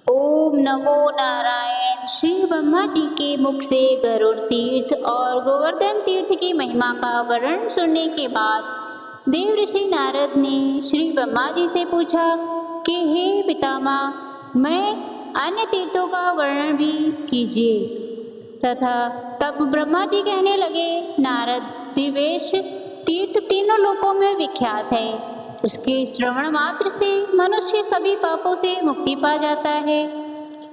ओम नमो नारायण। श्री ब्रह्मा जी के मुख से गरुड़ तीर्थ और गोवर्धन तीर्थ की महिमा का वर्णन सुनने के बाद देव ऋषि नारद ने श्री ब्रह्मा जी से पूछा कि हे पितामह, मैं अन्य तीर्थों का वर्णन भी कीजिए। तथा तब ब्रह्मा जी कहने लगे, नारद, दिवेश तीर्थ तीनों लोकों में विख्यात है। उसके श्रवण मात्र से मनुष्य सभी पापों से मुक्ति पा जाता है।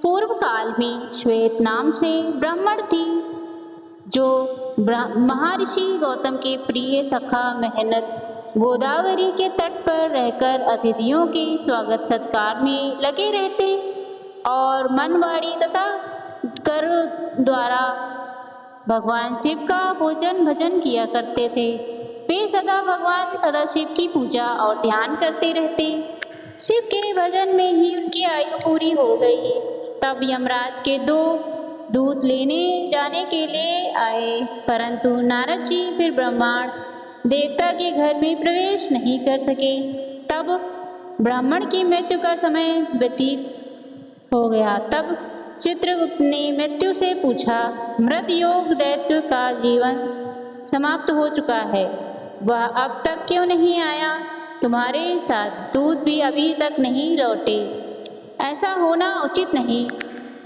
पूर्व काल में श्वेत नाम से ब्राह्मण थी, जो महर्षि गौतम के प्रिय सखा मेहनत गोदावरी के तट पर रहकर अतिथियों के स्वागत सत्कार में लगे रहते और मनवाड़ी तथा कर द्वारा भगवान शिव का पूजन भजन किया करते थे। वे सदा भगवान सदाशिव की पूजा और ध्यान करते रहते। शिव के भजन में ही उनकी आयु पूरी हो गई। तब यमराज के 2 दूत लेने जाने के लिए आए, परंतु नारद जी फिर ब्राह्मण देवता के घर में प्रवेश नहीं कर सके। तब ब्राह्मण की मृत्यु का समय व्यतीत हो गया। तब चित्रगुप्त ने मृत्यु से पूछा, मृत योग दैत्य का जीवन समाप्त हो चुका है, वह अब तक क्यों नहीं आया? तुम्हारे साथ दूत भी अभी तक नहीं लौटे, ऐसा होना उचित नहीं।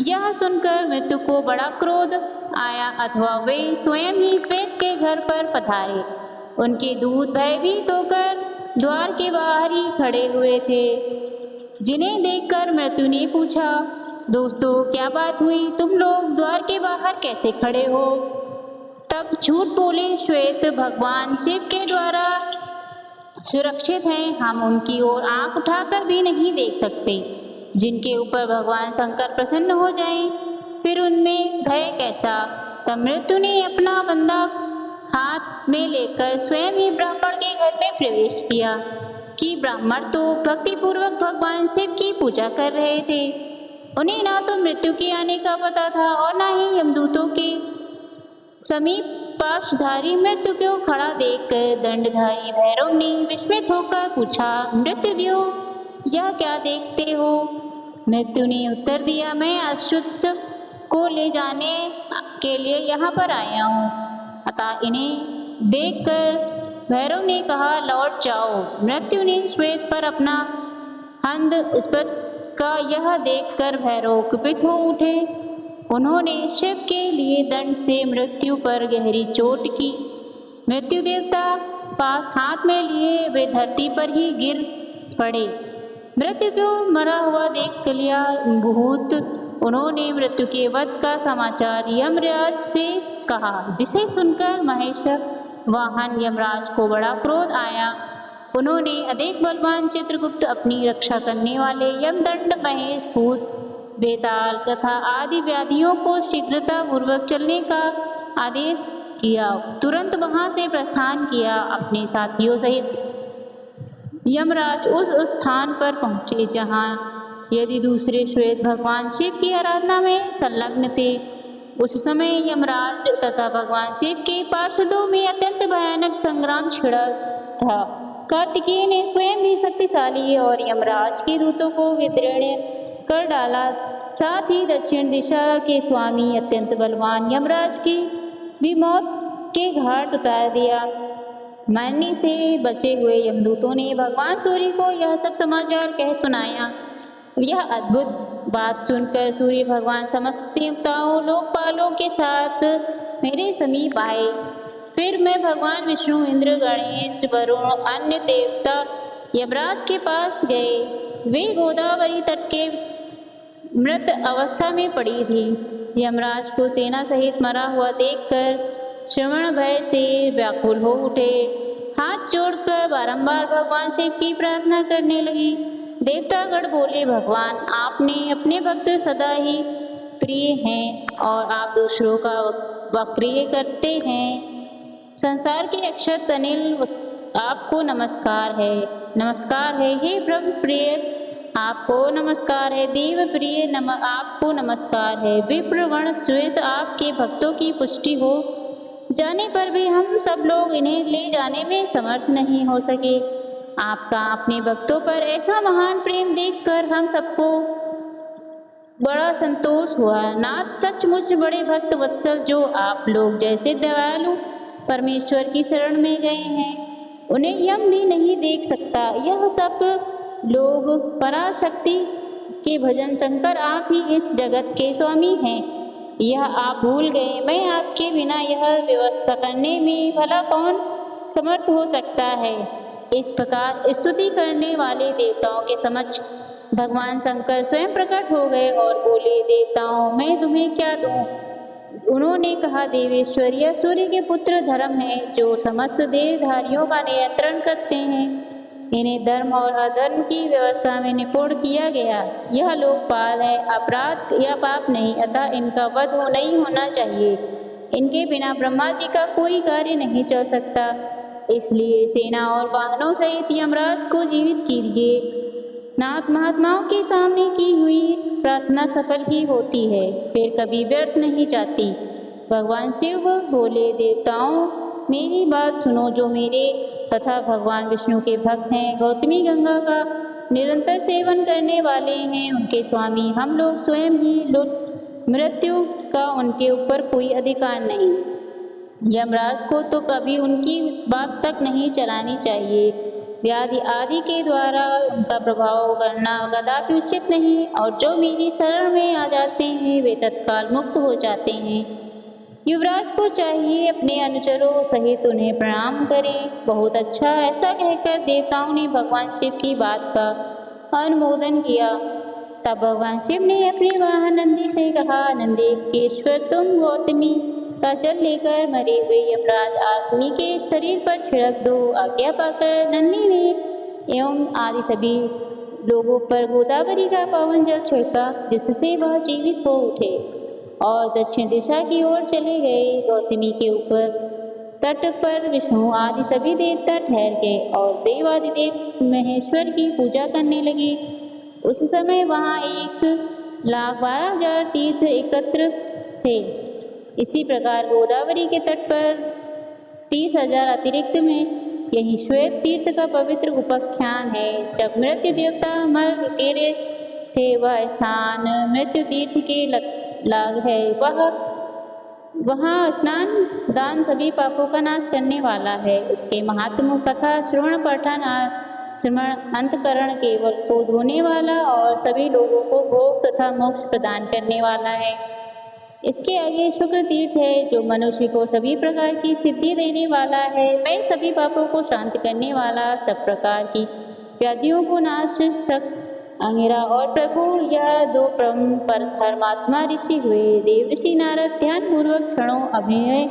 यह सुनकर मृत्यु को बड़ा क्रोध आया, अथवा वे स्वयं ही श्वेत के घर पर पधारे। उनके दूत भयभीत होकर द्वार के बाहर ही खड़े हुए थे, जिन्हें देखकर मृत्यु ने पूछा, दोस्तों, क्या बात हुई? तुम लोग द्वार के बाहर कैसे खड़े हो? तब झूठ बोले श्वेत, भगवान शिव के द्वारा सुरक्षित हैं, हम उनकी ओर आंख उठाकर भी नहीं देख सकते। जिनके ऊपर भगवान शंकर प्रसन्न हो जाएं, फिर उनमें भय कैसा? तब मृत्यु ने अपना बंदा हाथ में लेकर स्वयं ही ब्राह्मण के घर में प्रवेश किया कि ब्राह्मण तो भक्तिपूर्वक भगवान शिव की पूजा कर रहे थे। उन्हें ना तो मृत्यु के आने का पता था और ना ही यमदूतों के समीप पाशधारी मृत्यु को खड़ा देखकर दंडधारी भैरव ने विस्मित होकर पूछा, मृत्युदेव, यह क्या देखते हो? मृत्यु ने उत्तर दिया, मैं अशुद्ध को ले जाने के लिए यहाँ पर आया हूँ। अतः इन्हें देखकर भैरव ने कहा, लौट जाओ। मृत्यु ने श्वेत पर अपना हंद स्पष्ट का यह देखकर भैरव कुपित हो उठे। उन्होंने शिव के लिए दंड से मृत्यु पर गहरी चोट की। मृत्यु देवता पास हाथ में लिए वे धरती पर ही गिर पड़े। मृत्यु को मरा हुआ देख लिया भूत उन्होंने मृत्यु के वध का समाचार यमराज से कहा, जिसे सुनकर महेश वाहन यमराज को बड़ा क्रोध आया। उन्होंने अधिक बलवान चित्रगुप्त, अपनी रक्षा करने वाले यमदंड, महेश, भूत, बेताल तथा आदि व्याधियों को शीघ्रता पूर्वक चलने का आदेश किया। तुरंत वहां से प्रस्थान किया। अपने साथियों सहित यमराज उस स्थान पर पहुँचे जहाँ यदि दूसरे श्वेत भगवान शिव की आराधना में संलग्न थे। उस समय यमराज तथा भगवान शिव के पार्षदों में अत्यंत भयानक संग्राम छिड़ा था। कार्तिकेय ने स्वयं भी शक्तिशाली और यमराज के दूतों को विदीर्ण कर डाला। साथ ही दक्षिण दिशा के स्वामी अत्यंत बलवान यमराज की भी मौत के घाट उतार दिया। मरने से बचे हुए यमदूतों ने भगवान सूर्य को यह सब समाचार कह सुनाया। यह अद्भुत बात सुनकर सूर्य भगवान समस्त देवताओं, लोकपालों के साथ मेरे समीप आए। फिर मैं भगवान विष्णु, इंद्र, गणेश, वरुण, अन्य देवता यमराज के पास गए। वे गोदावरी तट के मृत अवस्था में पड़ी थी। यमराज को सेना सहित मरा हुआ देखकर श्रवण भय से व्याकुल हो उठे। हाथ जोड़कर बारंबार भगवान शिव की प्रार्थना करने लगी। देवतागण बोले, भगवान, आपने अपने भक्त सदा ही प्रिय हैं और आप दूसरों का वक्रिय करते हैं। संसार के अक्षत अनिल, आपको नमस्कार है, नमस्कार है। हे ब्रह्म प्रिय, आपको नमस्कार है। देव प्रिय, आपको नमस्कार है। विप्रवण श्वेत, आपके भक्तों की पुष्टि हो जाने पर भी हम सब लोग इन्हें ले जाने में समर्थ नहीं हो सके। आपका अपने भक्तों पर ऐसा महान प्रेम देखकर हम सबको संतोष हुआ। नाथ, सचमुच बड़े भक्त वत्सल जो आप लोग जैसे दयालु परमेश्वर की शरण में गए हैं, उन्हें यम भी नहीं देख सकता। यह सब लोग पराशक्ति के भजन शंकर, आप ही इस जगत के स्वामी हैं, यह आप भूल गए। मैं आपके बिना यह व्यवस्था करने में भला कौन समर्थ हो सकता है। इस प्रकार स्तुति करने वाले देवताओं के समक्ष भगवान शंकर स्वयं प्रकट हो गए और बोले, देवताओं, मैं तुम्हें क्या दूं? उन्होंने कहा, देवेश्वर, यह सूर्य के पुत्र धर्म है जो समस्त देहधारियों का नियंत्रण करते हैं। इन्हें धर्म और अधर्म की व्यवस्था में निपुण किया गया। यह लोकपाल है, अपराध या पाप नहीं, अतः इनका वध नहीं होना चाहिए। इनके बिना ब्रह्मा जी का कोई कार्य नहीं चल सकता, इसलिए सेना और वाहनों सहित यमराज को जीवित कीजिए। नाथ, महात्माओं के सामने की हुई प्रार्थना सफल ही होती है, फिर कभी व्यर्थ नहीं जाती। भगवान शिव बोले, देवताओं, मेरी बात सुनो जो मेरे तथा भगवान विष्णु के भक्त हैं, गौतमी गंगा का निरंतर सेवन करने वाले हैं, उनके स्वामी हम लोग स्वयं ही लुट मृत्यु का उनके ऊपर कोई अधिकार नहीं। यमराज को तो कभी उनकी बात तक नहीं चलानी चाहिए। व्याधि आदि के द्वारा उनका प्रभाव करना कदापि उचित नहीं, और जो मेरी शरण में आ जाते हैं वे तत्काल मुक्त हो जाते हैं। युवराज को चाहिए अपने अनुचरों सहित उन्हें प्रणाम करें। बहुत अच्छा, ऐसा कहकर देवताओं ने भगवान शिव की बात का अनुमोदन किया। तब भगवान शिव ने अपने वाहन नंदी से कहा, नंदीकेश्वर, तुम गौतमी का जल लेकर मरे हुए यमराज आदमी के शरीर पर छिड़क दो। आज्ञा पाकर नंदी ने एवं आदि सभी लोगों पर गोदावरी का पावन जल छिड़का, जिससे वह जीवित हो उठे और दक्षिण दिशा की ओर चले गए। गौतमी के ऊपर तट पर विष्णु आदि सभी देवता ठहर गए और देवादिदेव महेश्वर की पूजा करने लगे। उस समय वहाँ 1,12,000 तीर्थ एकत्र थे। इसी प्रकार गोदावरी के तट पर 30,000 अतिरिक्त में यही श्वेत तीर्थ का पवित्र उपाख्यान है। जब मृत्यु देवता मर गिरे थे, वह स्थान मृत्यु तीर्थ के लाग है। वहाँ स्नान दान सभी पापों का नाश करने वाला है। उसके महात्म कथा श्रवण पठन श्रवण अंतकरण केवल को धोने वाला और सभी लोगों को भोग तथा मोक्ष प्रदान करने वाला है। इसके आगे शुक्र तीर्थ है, जो मनुष्य को सभी प्रकार की सिद्धि देने वाला है। मैं सभी पापों को शांत करने वाला, सब प्रकार की व्याधियों को नाश शक अंगिरा और प्रभु, यह 2 पर धर्मात्मा ऋषि हुए। देव ऋषि नारद ध्यान पूर्वक क्षणों अभिनय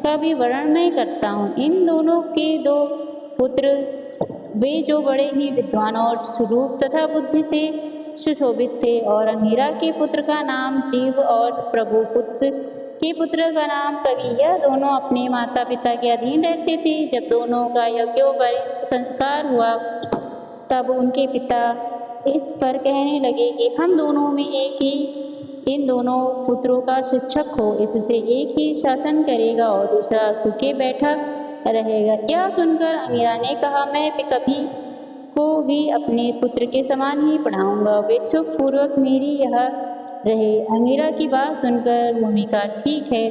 का भी वर्णन मैं करता हूँ। इन दोनों के 2 पुत्र वे जो बड़े ही विद्वान और स्वरूप तथा बुद्धि से सुशोभित थे, और अंगिरा के पुत्र का नाम जीव और प्रभु पुत्र के पुत्र का नाम कवि। यह दोनों अपने माता पिता के अधीन रहते थे। जब दोनों का यज्ञोपवीत संस्कार हुआ, तब उनके पिता इस पर कहने लगे कि हम दोनों में एक ही इन दोनों पुत्रों का शिक्षक हो, इससे एक ही शासन करेगा और दूसरा सूखे बैठा रहेगा। यह सुनकर अंगिरा ने कहा, मैं कभी को भी अपने पुत्र के समान ही पढ़ाऊंगा, वे सुख पूर्वक मेरी यह रहे। अंगिरा की बात सुनकर भूमिका ठीक है,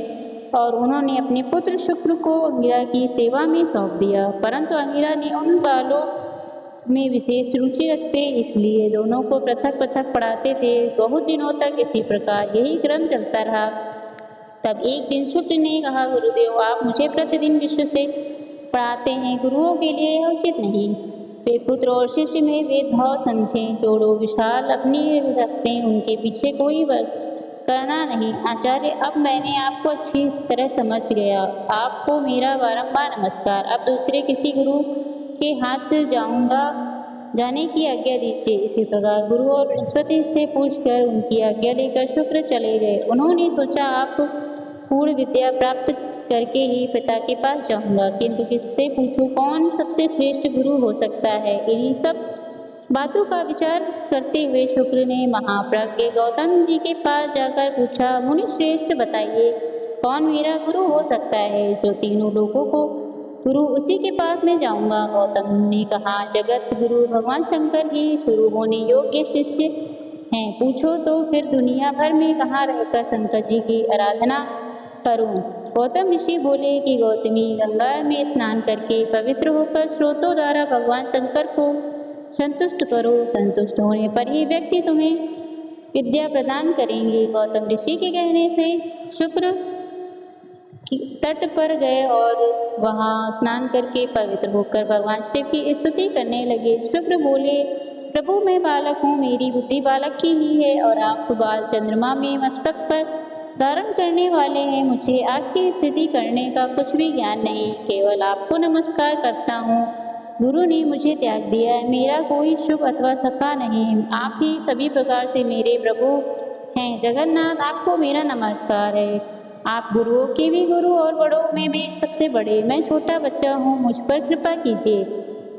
और उन्होंने अपने पुत्र शुक्र को अंगिरा की सेवा में सौंप दिया। परंतु अंगिरा ने उन बालों में विशेष रुचि रखते, इसलिए दोनों को पृथक पृथक पढ़ाते थे। बहुत दिनों तक इसी प्रकार यही क्रम चलता रहा। तब एक दिन शुक्र ने कहा, गुरुदेव, आप मुझे प्रतिदिन विश्व से पढ़ाते हैं, गुरुओं के लिए यह उचित नहीं। वे पुत्र और शिष्य में भेदभाव समझें, जोड़ो विशाल अपनी रखते, उनके पीछे कोई करना नहीं। आचार्य, अब मैंने आपको अच्छी तरह समझ गया, आपको मेरा बारंबार नमस्कार। अब दूसरे किसी गुरु के हाथ जाने की आज्ञा दीजिए। इसी प्रकार गुरु और बृहस्पति से पूछकर उनकी आज्ञा लेकर शुक्र चले गए। उन्होंने सोचा, आप पूर्ण विद्या प्राप्त करके ही पिता के पास जाऊंगा, किंतु किससे पूछूं, कौन सबसे श्रेष्ठ गुरु हो सकता है। इन्हीं सब बातों का विचार करते हुए शुक्र ने महाप्रज्ञ गौतम जी के पास जाकर पूछा, मुनि श्रेष्ठ, बताइए कौन मेरा गुरु हो सकता है, जो तीनों लोगों को गुरु उसी के पास में जाऊंगा। गौतम ने कहा, जगत गुरु भगवान शंकर ही शुरू होने योग्य शिष्य हैं। पूछो तो फिर दुनिया भर में कहाँ रहकर शंकर जी की आराधना करूं? गौतम ऋषि बोले कि गौतमी, गंगा में स्नान करके पवित्र होकर स्रोतों द्वारा भगवान शंकर को संतुष्ट करो। संतुष्ट होने पर ही व्यक्ति तुम्हें विद्या प्रदान करेंगे। गौतम ऋषि के कहने से शुक्र तट पर गए और वहां स्नान करके पवित्र होकर भगवान शिव की स्तुति करने लगे। शुक्र बोले, प्रभु मैं बालक हूँ, मेरी बुद्धि बालक की ही है और आप तो बाल चंद्रमा में मस्तक पर धारण करने वाले हैं। मुझे आपकी स्थिति करने का कुछ भी ज्ञान नहीं, केवल आपको नमस्कार करता हूँ। गुरु ने मुझे त्याग दिया है, मेरा कोई शुभ अथवा सखा नहीं, आप ही सभी प्रकार से मेरे प्रभु हैं। जगन्नाथ, आपको मेरा नमस्कार है। आप गुरुओं के भी गुरु और बड़ों में भी सबसे बड़े, मैं छोटा बच्चा हूँ, मुझ पर कृपा कीजिए।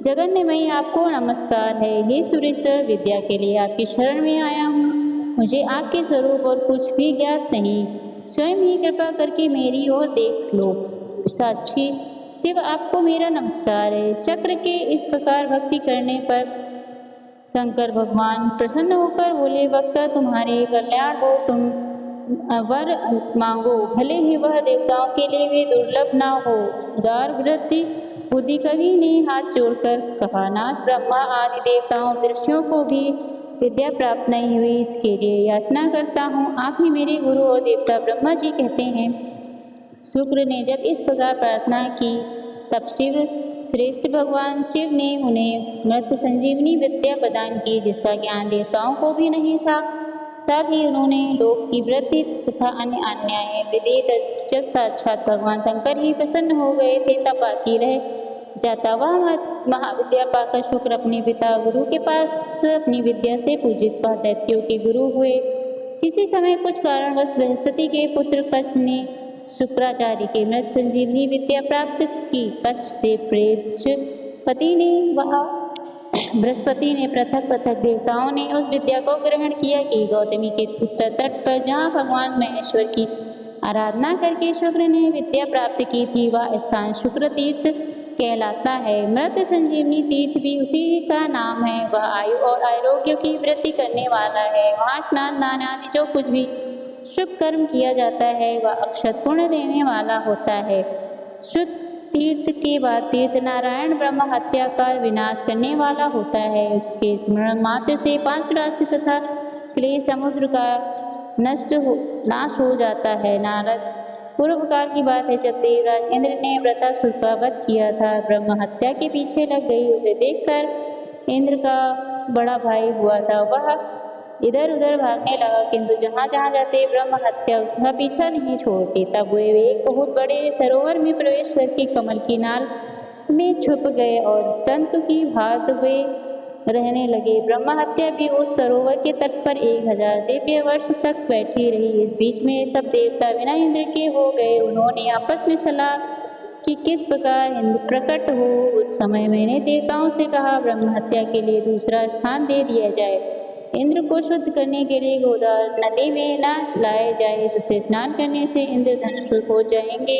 जगन्नाथ, आपको नमस्कार है। हे सुरेश्वर, विद्या के लिए आपकी शरण में आया हूँ, मुझे आपके स्वरूप और कुछ भी ज्ञात नहीं, स्वयं ही कृपा करके मेरी ओर देख लो। साक्षी शिव, आपको मेरा नमस्कार है। चक्र के इस प्रकार भक्ति करने पर शंकर भगवान प्रसन्न होकर बोले, भक्ता तुम्हारे कल्याण हो, तुम वर मांगो, भले ही वह देवताओं के लिए भी दुर्लभ ना हो। उदार वृद्धि बुद्धि कवि ने हाथ जोड़कर कहा, नाथ ब्रह्मा आदि देवताओं दृश्यों को भी विद्या प्राप्त नहीं हुई, इसके लिए याचना करता हूँ। आप ही मेरे गुरु और देवता ब्रह्मा जी कहते हैं। शुक्र ने जब इस प्रकार प्रार्थना की तब शिव श्रेष्ठ भगवान शिव ने उन्हें मृत संजीवनी विद्या प्रदान की, जिसका ज्ञान देवताओं को भी नहीं था। साथ ही उन्होंने लोक की वृद्धि तथा अन्य अन्याय विधि जब साक्षात भगवान शंकर ही प्रसन्न हो गए थे तब बाकी रह जाता। वह महाविद्या पाकर शुक्र अपने पिता गुरु के पास अपनी विद्या से पूजित वह दैत्यों के गुरु हुए। किसी समय कुछ कारणवश बृहस्पति के पुत्र कच्छ ने शुक्राचार्य की मृत संजीवनी विद्या प्राप्त की। कच्छ से बृहस्पति ने पृथक पृथक देवताओं ने उस विद्या को ग्रहण किया कि गौतमी के उत्तर तट पर जहाँ भगवान महेश्वर की आराधना करके शुक्र ने विद्या प्राप्त की थी, वह स्थान शुक्र तीर्थ कहलाता है। मृत संजीवनी तीर्थ भी उसी का नाम है। वह आयु और आरोग्य की वृद्धि करने वाला है। वहाँ स्नान दान आदि जो कुछ भी शुभ कर्म किया जाता है वह अक्षत पुण्य देने वाला होता है। शुद्ध तीर्थ के बाद तीर्थ नारायण ब्रह्म हत्या का विनाश करने वाला होता है। उसके स्मरण मात्र से 5 राशि तथा क्लेश समुद्र का नाश हो जाता है। नारद, पूर्व काल की बात है जब देवराज इंद्र ने वृत्रासुर का वध किया था। ब्रह्म हत्या के पीछे लग गई। उसे देखकर इंद्र का बड़ा भाई हुआ था, वह इधर उधर भागने लगा, किंतु जहाँ जहाँ जाते ब्रह्म हत्या उसका पीछा नहीं छोड़ती। तब वे एक बहुत बड़े सरोवर में प्रवेश करके कमल की नाल में छुप गए और तंतु की भात वे रहने लगे। ब्रह्म हत्या भी उस सरोवर के तट पर 1000 दिव्य वर्ष तक बैठी रही। इस बीच में सब देवता बिना इंद्र के हो गए। उन्होंने आपस में सलाह कि किस प्रकार इंद्र प्रकट हो। उस समय मैंने देवताओं से कहा, ब्रह्म हत्या के लिए दूसरा स्थान दे दिया जाए। इंद्र को शुद्ध करने के लिए गोदावरी नदी में न लाया जाए, इससे स्नान करने से इंद्र धनुष हो जाएंगे।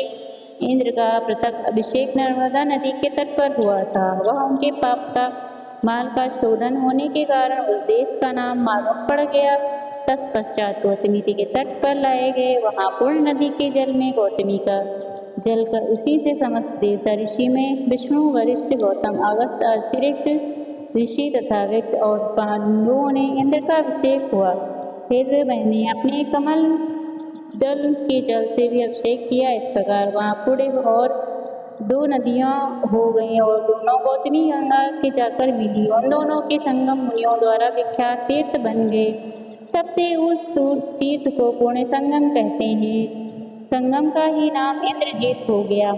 इंद्र का पृथक अभिषेक नर्मदा नदी के तट पर हुआ था। वह उनके पाप का माल का शोधन होने के कारण उस देश का नाम मालूम पड़ गया। तत्पश्चात गौतमी के तट पर लाए गए। वहाँ पूर्ण नदी के जल में गौतमी का जल कर उसी से समस्त देवता ऋषि में विष्णु, वरिष्ठ, गौतम, अगस्त अतिरिक्त ऋषि तथा व्यक्ति और पांडवों ने इंद्र का अभिषेक हुआ। फिर मैंने अपने कमल दल के जल से भी अभिषेक किया। इस प्रकार वहाँ पूरे और 2 नदियाँ हो गईं और दोनों गौतमी गंगा के जाकर मिली। उन दोनों के संगम मुनियों द्वारा विख्यात तीर्थ बन गए। तब से उस तीर्थ को पुण्य संगम कहते हैं। संगम का ही नाम इंद्रजीत हो गया।